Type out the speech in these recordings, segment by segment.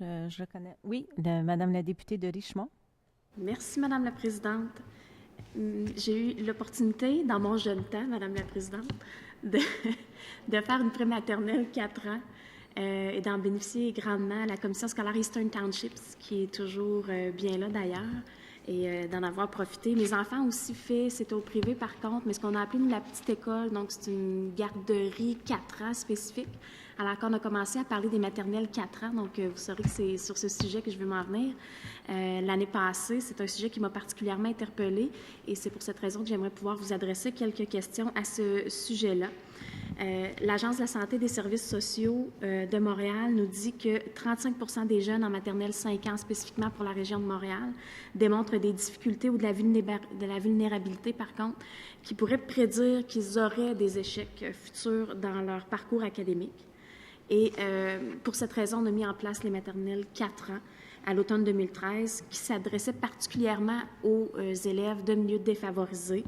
Je reconnais. Oui, Madame la députée de Richemont. Merci, Madame la Présidente. J'ai eu l'opportunité, dans mon jeune temps, Madame la Présidente, de, de faire une prématernelle 4 ans et d'en bénéficier grandement à la commission scolaire Eastern Townships, qui est toujours bien là d'ailleurs, et d'en avoir profité. Mes enfants ont aussi fait, c'était au privé par contre, mais ce qu'on a appelé nous, la petite école, donc c'est une garderie 4 ans spécifique. Alors qu'on a commencé à parler des maternelles 4 ans, donc vous saurez que c'est sur ce sujet que je vais m'en venir. L'année passée, c'est un sujet qui m'a particulièrement interpellée et c'est pour cette raison que j'aimerais pouvoir vous adresser quelques questions à ce sujet-là. L'Agence de la santé et des services sociaux de Montréal nous dit que 35 des jeunes en maternelle 5 ans, spécifiquement pour la région de Montréal, démontrent des difficultés ou de la vulnérabilité, par contre, qui pourraient prédire qu'ils auraient des échecs futurs dans leur parcours académique. Et pour cette raison, on a mis en place les maternelles 4 ans à l'automne 2013 qui s'adressaient particulièrement aux élèves de milieux défavorisés.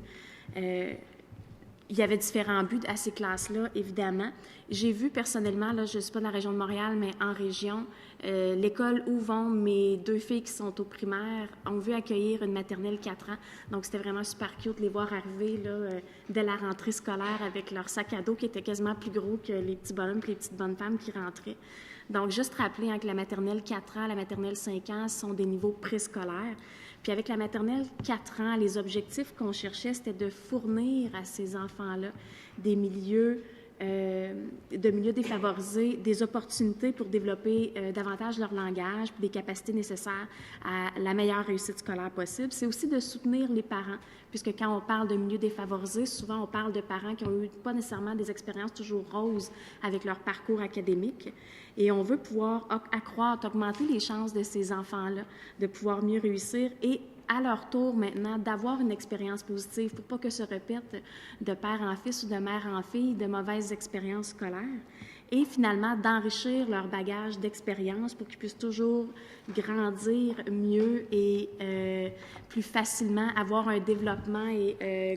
Il y avait différents buts à ces classes-là, évidemment. J'ai vu personnellement, là, je ne suis pas de la région de Montréal, mais en région, l'école où vont mes 2 filles qui sont au primaire ont vu accueillir une maternelle 4 ans. Donc, c'était vraiment super cute de les voir arriver là, dès la rentrée scolaire avec leur sac à dos qui était quasiment plus gros que les petits bonhommes et les petites bonnes femmes qui rentraient. Donc, juste rappeler que la maternelle 4 ans, la maternelle 5 ans sont des niveaux préscolaires. Puis avec la maternelle 4 ans, les objectifs qu'on cherchait, c'était de fournir à ces enfants-là des milieux défavorisés, des opportunités pour développer davantage leur langage, puis des capacités nécessaires à la meilleure réussite scolaire possible. C'est aussi de soutenir les parents, puisque quand on parle de milieux défavorisés, souvent on parle de parents qui n'ont eu pas nécessairement des expériences toujours roses avec leur parcours académique. Et on veut pouvoir accroître, augmenter les chances de ces enfants-là de pouvoir mieux réussir et à leur tour maintenant d'avoir une expérience positive pour pas que se répète de père en fils ou de mère en fille de mauvaises expériences scolaires et finalement d'enrichir leur bagage d'expérience pour qu'ils puissent toujours grandir mieux et plus facilement avoir un développement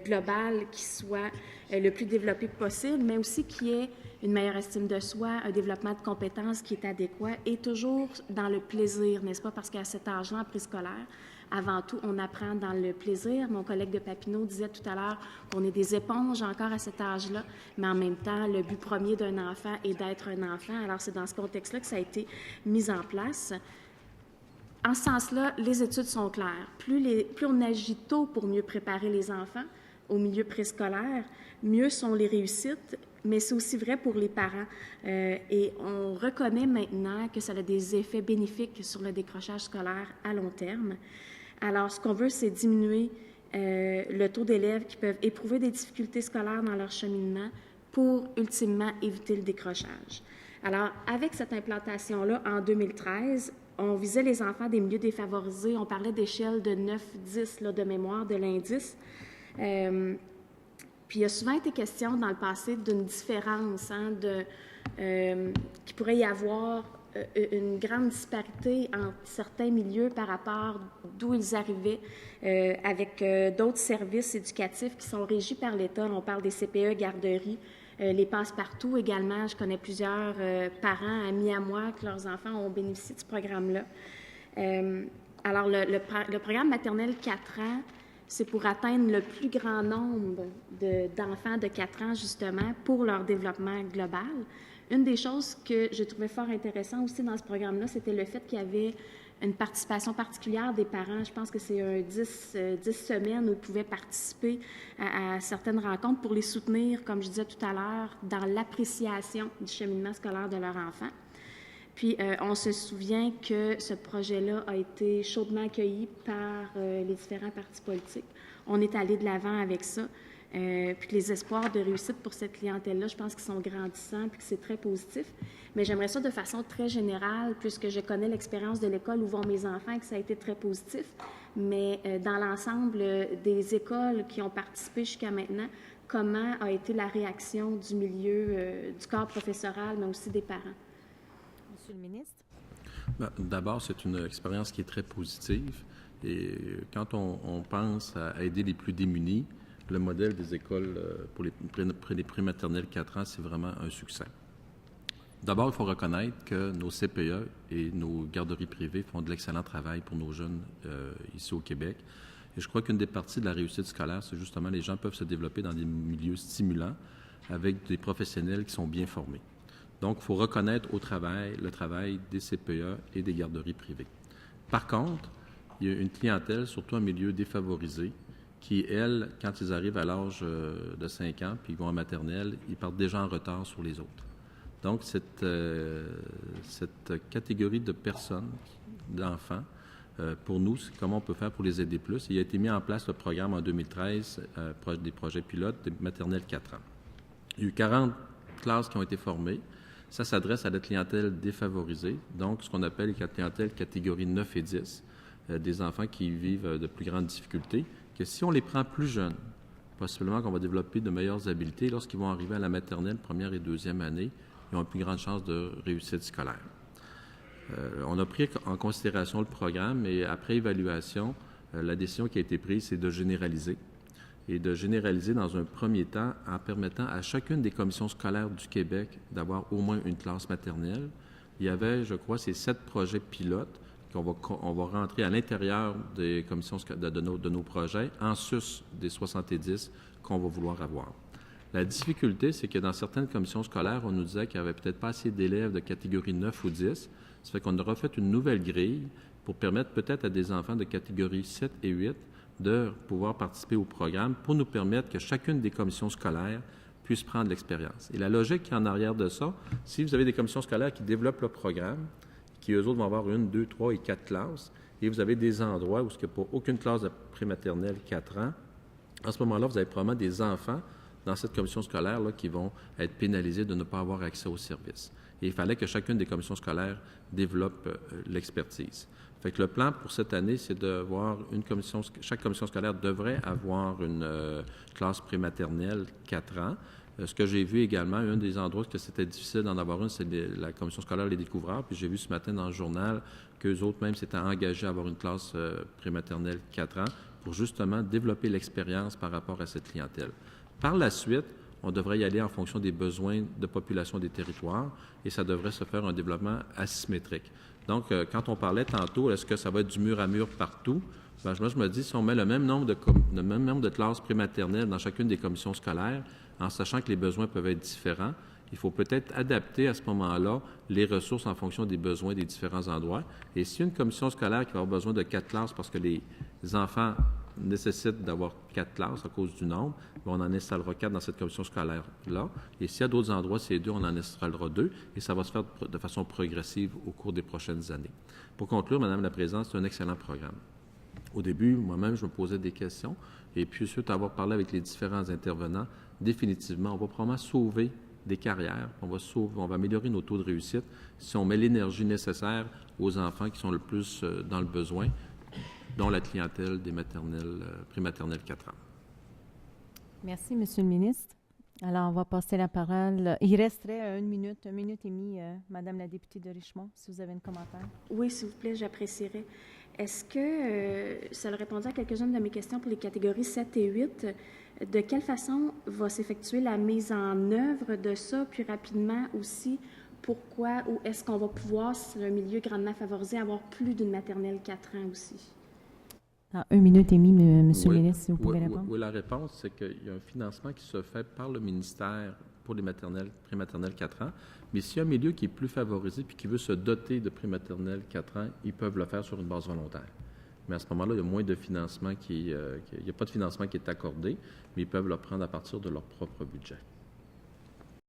global qui soit le plus développé possible, mais aussi qui ait une meilleure estime de soi, un développement de compétences qui est adéquat et toujours dans le plaisir, n'est-ce pas? Parce qu'à cet âge-là, en préscolaire, avant tout, on apprend dans le plaisir. Mon collègue de Papineau disait tout à l'heure qu'on est des éponges encore à cet âge-là, mais en même temps, le but premier d'un enfant est d'être un enfant. Alors, c'est dans ce contexte-là que ça a été mis en place. En ce sens-là, les études sont claires. Plus on agit tôt pour mieux préparer les enfants au milieu préscolaire, mieux sont les réussites, mais c'est aussi vrai pour les parents. Et on reconnaît maintenant que ça a des effets bénéfiques sur le décrochage scolaire à long terme. Alors, ce qu'on veut, c'est diminuer le taux d'élèves qui peuvent éprouver des difficultés scolaires dans leur cheminement pour, ultimement, éviter le décrochage. Alors, avec cette implantation-là, en 2013, on visait les enfants des milieux défavorisés. On parlait d'échelle de 9-10 de mémoire de l'indice. Puis il a souvent été question dans le passé d'une différence, qu'il pourrait y avoir une grande disparité entre certains milieux par rapport d'où ils arrivaient avec d'autres services éducatifs qui sont régis par l'État. On parle des CPE, garderies, les passe-partout également. Je connais plusieurs parents, amis à moi, que leurs enfants ont bénéficié de ce programme-là. Alors, le programme maternel 4 ans, c'est pour atteindre le plus grand nombre d'enfants de 4 ans, justement, pour leur développement global. Une des choses que je trouvais fort intéressant aussi dans ce programme-là, c'était le fait qu'il y avait une participation particulière des parents. Je pense que c'est 10 semaines où ils pouvaient participer à certaines rencontres pour les soutenir, comme je disais tout à l'heure, dans l'appréciation du cheminement scolaire de leur enfant. Puis, on se souvient que ce projet-là a été chaudement accueilli par les différents partis politiques. On est allé de l'avant avec ça. Puis que les espoirs de réussite pour cette clientèle-là, je pense qu'ils sont grandissants puis que c'est très positif. Mais j'aimerais ça de façon très générale, puisque je connais l'expérience de l'école où vont mes enfants et que ça a été très positif. Mais dans l'ensemble des écoles qui ont participé jusqu'à maintenant, comment a été la réaction du milieu, du corps professoral, mais aussi des parents? Monsieur le ministre. D'abord, c'est une expérience qui est très positive. Et quand on pense à aider les plus démunis, le modèle des écoles pour les prématernelles 4 ans, c'est vraiment un succès. D'abord, il faut reconnaître que nos CPE et nos garderies privées font de l'excellent travail pour nos jeunes ici au Québec. Et je crois qu'une des parties de la réussite scolaire, c'est justement les gens peuvent se développer dans des milieux stimulants avec des professionnels qui sont bien formés. Donc, il faut reconnaître le travail des CPE et des garderies privées. Par contre, il y a une clientèle, surtout en milieu défavorisé, qui, elle, quand ils arrivent à l'âge de 5 ans, puis ils vont en maternelle, ils partent déjà en retard sur les autres. Donc, cette catégorie de personnes, d'enfants, pour nous, c'est comment on peut faire pour les aider plus. Il a été mis en place le programme en 2013, des projets pilotes de maternelle 4 ans. Il y a eu 40 classes qui ont été formées. Ça s'adresse à la clientèle défavorisée, donc ce qu'on appelle les clientèles catégorie 9 et 10, des enfants qui vivent de plus grandes difficultés, que si on les prend plus jeunes, possiblement qu'on va développer de meilleures habiletés. Lorsqu'ils vont arriver à la maternelle, première et deuxième année, ils ont une plus grande chance de réussite scolaire. On a pris en considération le programme et après évaluation, la décision qui a été prise, c'est de généraliser. Et de généraliser dans un premier temps en permettant à chacune des commissions scolaires du Québec d'avoir au moins une classe maternelle. Il y avait, je crois, ces 7 projets pilotes qu'on va rentrer à l'intérieur des commissions de nos projets, en sus des 70 qu'on va vouloir avoir. La difficulté, c'est que dans certaines commissions scolaires, on nous disait qu'il n'y avait peut-être pas assez d'élèves de catégorie 9 ou 10. Ça fait qu'on aura fait une nouvelle grille pour permettre peut-être à des enfants de catégorie 7 et 8 de pouvoir participer au programme pour nous permettre que chacune des commissions scolaires puisse prendre l'expérience. Et la logique qui est en arrière de ça, si vous avez des commissions scolaires qui développent le programme, qui eux autres vont avoir 1, 2, 3 et 4 classes, et vous avez des endroits où il n'y a pas aucune classe de prématernelle 4 ans, à ce moment-là, vous avez probablement des enfants dans cette commission scolaire là, qui vont être pénalisés de ne pas avoir accès au service. Et il fallait que chacune des commissions scolaires développe l'expertise. Fait que le plan pour cette année, c'est de voir chaque commission scolaire devrait avoir une classe prématernelle 4 ans. Ce que j'ai vu également, un des endroits que c'était difficile d'en avoir une, c'est la commission scolaire Les Découvreurs. Puis j'ai vu ce matin dans le journal qu'eux autres même s'étaient engagés à avoir une classe prématernelle 4 ans pour justement développer l'expérience par rapport à cette clientèle. Par la suite, on devrait y aller en fonction des besoins de population des territoires et ça devrait se faire un développement asymétrique. Donc, quand on parlait tantôt, est-ce que ça va être du mur à mur partout? Bien, moi, je me dis, si on met le même nombre de classes prématernelles dans chacune des commissions scolaires, en sachant que les besoins peuvent être différents, il faut peut-être adapter à ce moment-là les ressources en fonction des besoins des différents endroits. Et s'il y a une commission scolaire qui va avoir besoin de 4 classes parce que les enfants nécessitent d'avoir 4 classes à cause du nombre, on en installera 4 dans cette commission scolaire-là. Et s'il y a d'autres endroits, c'est 2, on en installera 2. Et ça va se faire de façon progressive au cours des prochaines années. Pour conclure, Madame la Présidente, c'est un excellent programme. Au début, moi-même, je me posais des questions. Et puis, suite à avoir parlé avec les différents intervenants, définitivement, on va probablement sauver des carrières, on va améliorer nos taux de réussite si on met l'énergie nécessaire aux enfants qui sont le plus dans le besoin, dont la clientèle des prématernelles 4 ans. Merci, Monsieur le ministre. Alors, on va passer la parole. Il resterait une minute et demie, Madame la députée de Richemont, si vous avez un commentaire. Oui, s'il vous plaît, j'apprécierais. Est-ce que ça a répondu à quelques-unes de mes questions pour les catégories 7 et 8? De quelle façon va s'effectuer la mise en œuvre de ça? Puis rapidement aussi, pourquoi ou est-ce qu'on va pouvoir, si c'est un milieu grandement favorisé, avoir plus d'une maternelle 4 ans aussi? En 1 minute et demie, Monsieur le ministre, si vous pouvez répondre. Oui, la réponse, c'est qu'il y a un financement qui se fait par le ministère pour les prématernelles 4 ans. Mais s'il y a un milieu qui est plus favorisé puis qui veut se doter de prématernelle 4 ans, ils peuvent le faire sur une base volontaire. Mais à ce moment-là, il y a moins de financement il n'y a pas de financement qui est accordé, mais ils peuvent le prendre à partir de leur propre budget.